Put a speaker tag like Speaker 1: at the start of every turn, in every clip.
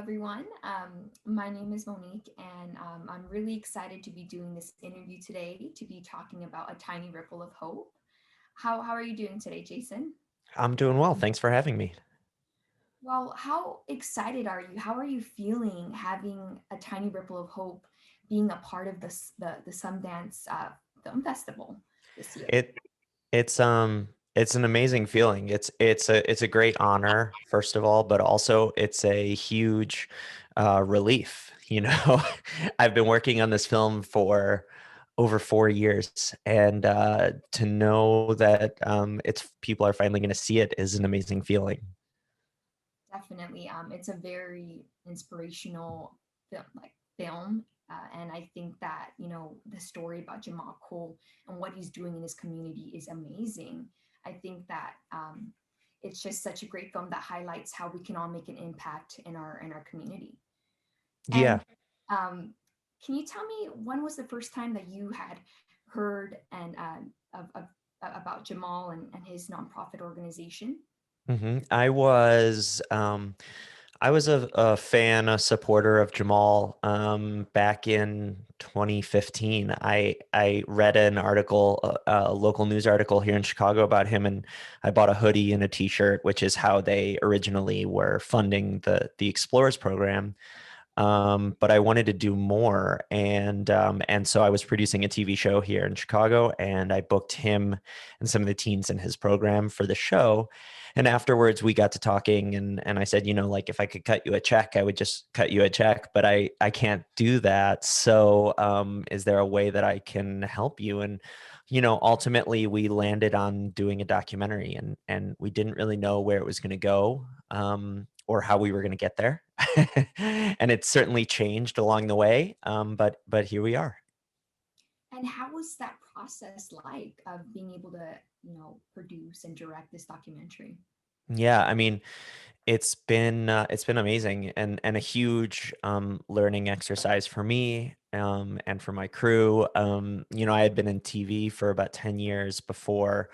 Speaker 1: everyone. My name is Monique, and I'm really excited to be doing this interview today to be talking about a tiny ripple of hope. How are you doing today, Jason?
Speaker 2: I'm doing well. Thanks for having me.
Speaker 1: Well, how excited are you? How are you feeling having a tiny ripple of hope being a part of the Sundance Film Festival this year?
Speaker 2: It it's an amazing feeling. It's a great honor, first of all, but also it's a huge relief. I've been working on this film for over 4 years, and to know that it's people are finally going to see it is an amazing feeling.
Speaker 1: Definitely. It's a very inspirational film. And I think that, the story about Jahmal Cole and what he's doing in his community is amazing. I think that it's just such a great film that highlights how we can all make an impact in our community.
Speaker 2: Yeah.
Speaker 1: And um, can you tell me when was the first time that you had heard about Jamal and his nonprofit organization?
Speaker 2: I was a fan, a supporter of Jamal back in 2015. I read an article, a local news article here in Chicago about him, and I bought a hoodie and a T-shirt, which is how they originally were funding the Explorers program. But I wanted to do more, and so I was producing a TV show here in Chicago, and I booked him and some of the teens in his program for the show. And afterwards, we got to talking, and I said, like if I could cut you a check, I would just cut you a check, but I can't do that. So, is there a way that I can help you? And ultimately, we landed on doing a documentary, and we didn't really know where it was going to go. Or how we were going to get there. And it's certainly changed along the way. But here we are.
Speaker 1: And how was that process like of being able to, produce and direct this documentary?
Speaker 2: Yeah, I mean, it's been amazing and a huge learning exercise for me and for my crew. I had been in TV for about 10 years before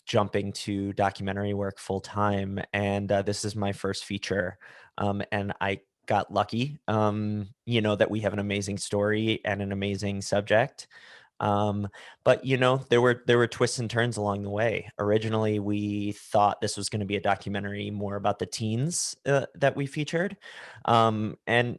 Speaker 2: jumping to documentary work full time, and this is my first feature. And I got lucky, that we have an amazing story and an amazing subject. Um, but there were twists and turns along the way. Originally, we thought this was going to be a documentary more about the teens that we featured, and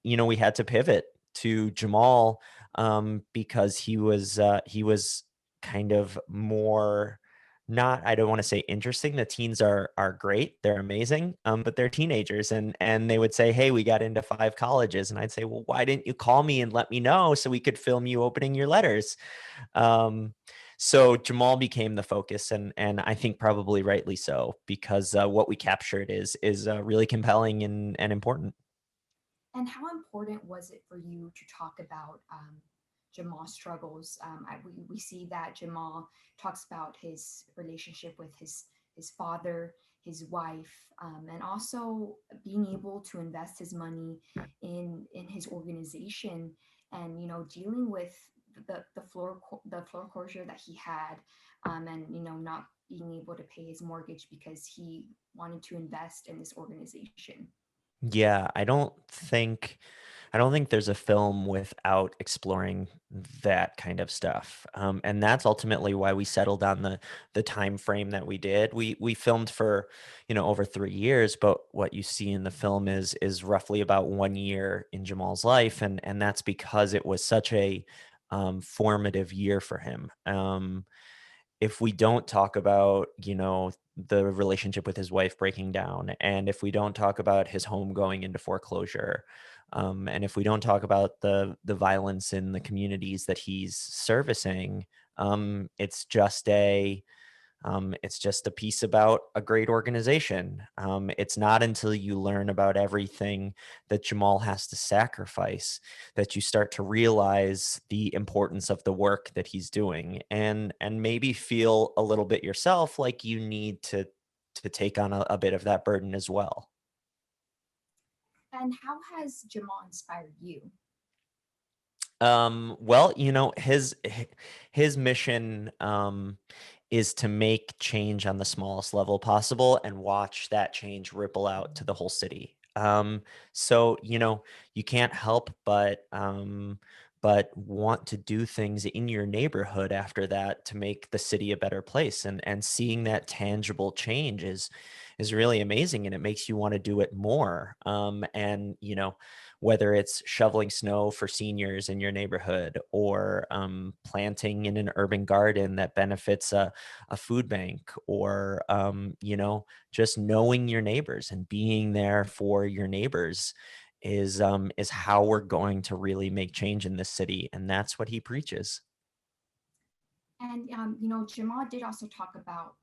Speaker 2: we had to pivot to Jamal because he was kind of more not, I don't want to say interesting. The teens are great, they're amazing, but they're teenagers, and they would say, "Hey, we got into 5 colleges," and I'd say, "Well, why didn't you call me and let me know so we could film you opening your letters?" Um, so Jamal became the focus, and I think probably rightly so, because what we captured is really compelling and important.
Speaker 1: And how important was it for you to talk about Jamal's struggles? We see that Jamal talks about his relationship with his father, his wife, and also being able to invest his money in his organization, and dealing with the floor closure that he had, and not being able to pay his mortgage because he wanted to invest in this organization.
Speaker 2: Yeah, I don't think there's a film without exploring that kind of stuff. And that's ultimately why we settled on the time frame that we did. We filmed for, over 3 years, but what you see in the film is roughly about 1 year in Jamal's life, and that's because it was such a formative year for him. If we don't talk about, the relationship with his wife breaking down, and if we don't talk about his home going into foreclosure, and if we don't talk about the violence in the communities that he's servicing, it's just a piece about a great organization. It's not until you learn about everything that Jamal has to sacrifice that you start to realize the importance of the work that he's doing, and maybe feel a little bit yourself like you need to take on a bit of that burden as well.
Speaker 1: And how has Jamal inspired you?
Speaker 2: Well, his mission is to make change on the smallest level possible and watch that change ripple out to the whole city. So, you can't help but want to do things in your neighborhood after that to make the city a better place. And seeing that tangible change is really amazing, and it makes you want to do it more. And whether it's shoveling snow for seniors in your neighborhood, or planting in an urban garden that benefits a food bank, or just knowing your neighbors and being there for your neighbors is how we're going to really make change in this city, and that's what he preaches.
Speaker 1: And Jamal did also talk about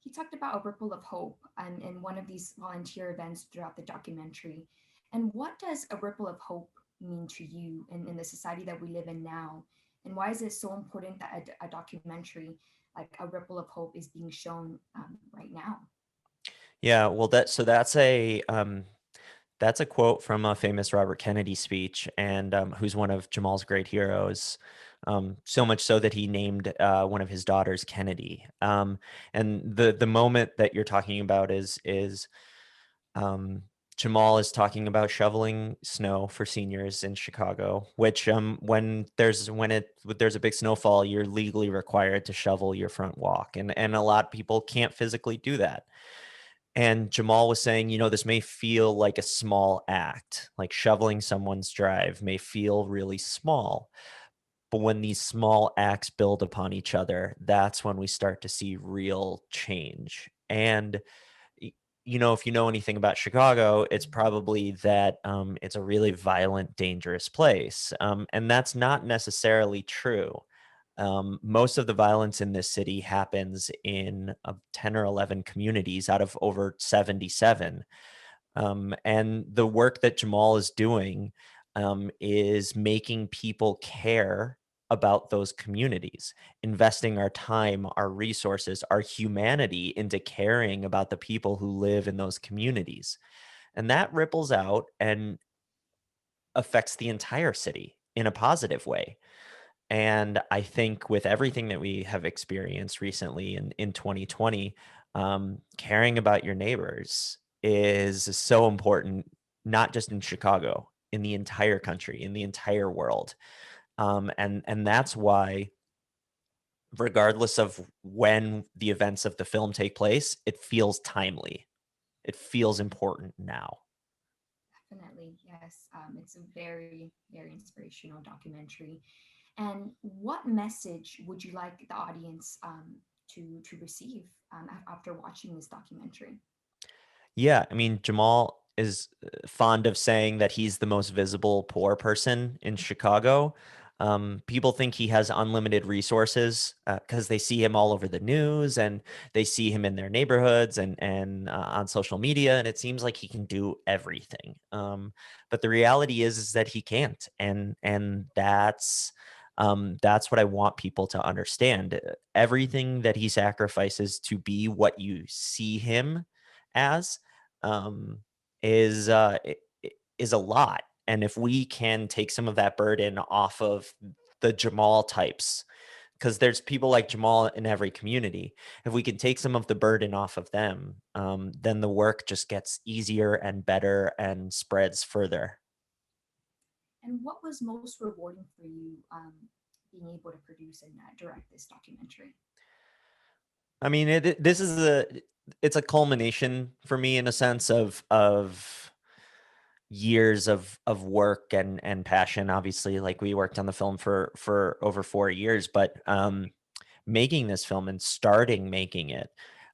Speaker 1: he talked about a ripple of hope in one of these volunteer events throughout the documentary. And what does a ripple of hope mean to you in the society that we live in now? And why is it so important that a documentary like a ripple of hope is being shown right now?
Speaker 2: Yeah, well, that's a quote from a famous Robert Kennedy speech, and who's one of Jamal's great heroes. So much so that he named one of his daughters Kennedy. And the moment that you're talking about is um, Jamal is talking about shoveling snow for seniors in Chicago, which when there's a big snowfall, you're legally required to shovel your front walk, and a lot of people can't physically do that. And Jamal was saying, this may feel like a small act, like shoveling someone's drive may feel really small. But when these small acts build upon each other, that's when we start to see real change. And, y- if you know anything about Chicago, it's probably that it's a really violent, dangerous place. And that's not necessarily true. Most of the violence in this city happens in 10 or 11 communities out of over 77. And the work that Jamal is doing is making people care about those communities, investing our time, our resources, our humanity into caring about the people who live in those communities. And that ripples out and affects the entire city in a positive way. And I think with everything that we have experienced recently in 2020, caring about your neighbors is so important, not just in Chicago, in the entire country, in the entire world. And that's why, regardless of when the events of the film take place, it feels timely. It feels important now.
Speaker 1: Definitely, yes. It's a very, very inspirational documentary. And what message would you like the audience to receive after watching this documentary?
Speaker 2: Yeah, I mean, Jamal is fond of saying that he's the most visible poor person in Chicago. People think he has unlimited resources because they see him all over the news, and they see him in their neighborhoods and on social media, and it seems like he can do everything. But the reality is that he can't, and that's what I want people to understand. Everything that he sacrifices to be what you see him as um, is a lot. And if we can take some of that burden off of the Jamal types, because there's people like Jamal in every community, if we can take some of the burden off of them, then the work just gets easier and better and spreads further.
Speaker 1: And what was most rewarding for you being able to produce and direct this documentary?
Speaker 2: I mean, this is it's a culmination for me in a sense of years of work and passion. Obviously, like, we worked on the film for over 4 years, but making this film and starting making it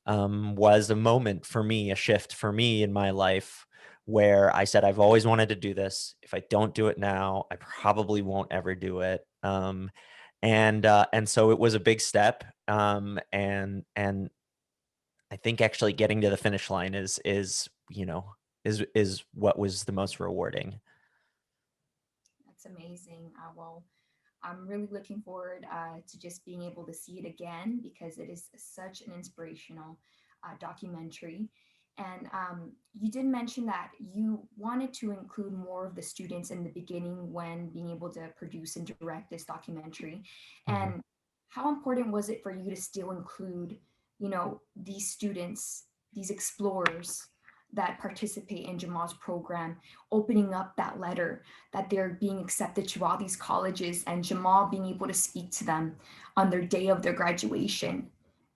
Speaker 2: was a moment for me, a shift for me in my life, where I said, I've always wanted to do this. If I don't do it now, I probably won't ever do it. And so it was a big step. And I think actually getting to the finish line is what was the most rewarding.
Speaker 1: That's amazing. Well, I'm really looking forward to just being able to see it again because it is such an inspirational documentary. And you did mention that you wanted to include more of the students in the beginning when being able to produce and direct this documentary.
Speaker 2: Mhm.
Speaker 1: And how important was it for you to still include, these students, these explorers that participate in Jamal's program, opening up that letter that they're being accepted to all these colleges, and Jamal being able to speak to them on their day of their graduation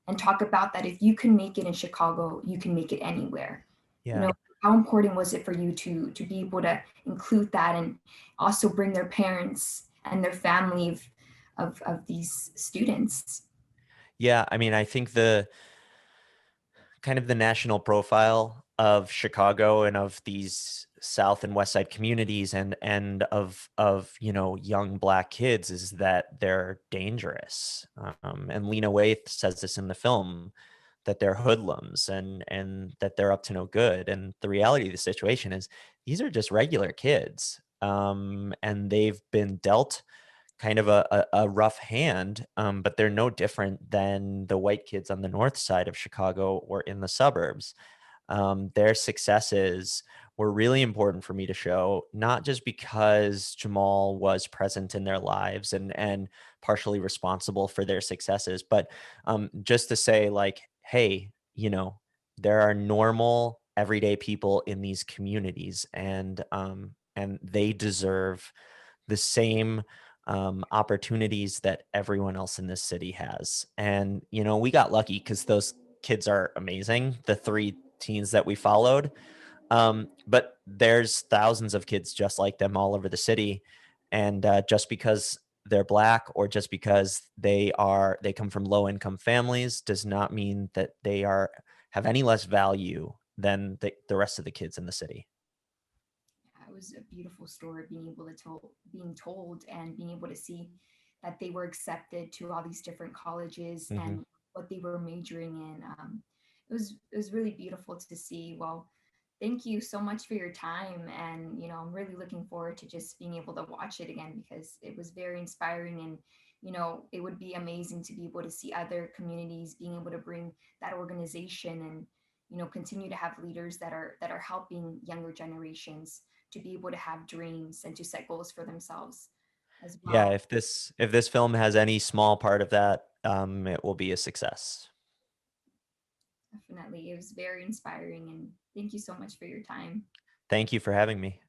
Speaker 1: and talk about that if you can make it in Chicago, you can make it anywhere. You
Speaker 2: Yeah.
Speaker 1: know, how important was it for you to be able to include that and also bring their parents and their family of these students?
Speaker 2: Yeah, I mean, I think the kind of the national profile of Chicago and of these South and West Side communities and of young Black kids is that they're dangerous. And Lena Waithe says this in the film, that they're hoodlums and that they're up to no good. And the reality of the situation is these are just regular kids. And they've been dealt kind of a rough hand, but they're no different than the white kids on the north side of Chicago or in the suburbs. Their successes were really important for me to show, not just because Jamal was present in their lives and partially responsible for their successes, but just to say, like, hey, there are normal, everyday people in these communities, and they deserve the same opportunities that everyone else in this city has. And we got lucky because those kids are amazing. The three teens that we followed, but there's thousands of kids just like them all over the city. And just because they're Black or just because they come from low income families does not mean that they are have any less value than the rest of the kids in the city.
Speaker 1: It was a beautiful story being able to being told and being able to see that they were accepted to all these different colleges
Speaker 2: Hmm.
Speaker 1: and what they were majoring in. It was really beautiful to see. Well, thank you so much for your time, and I'm really looking forward to just being able to watch it again because it was very inspiring, and it would be amazing to be able to see other communities being able to bring that organization and continue to have leaders that are helping younger generations to be able to have dreams and to set goals for themselves as
Speaker 2: Yeah,
Speaker 1: well.
Speaker 2: if this film has any small part of that, it will be a success.
Speaker 1: Definitely. It was very inspiring, and thank you so much for your time.
Speaker 2: Thank you for having me.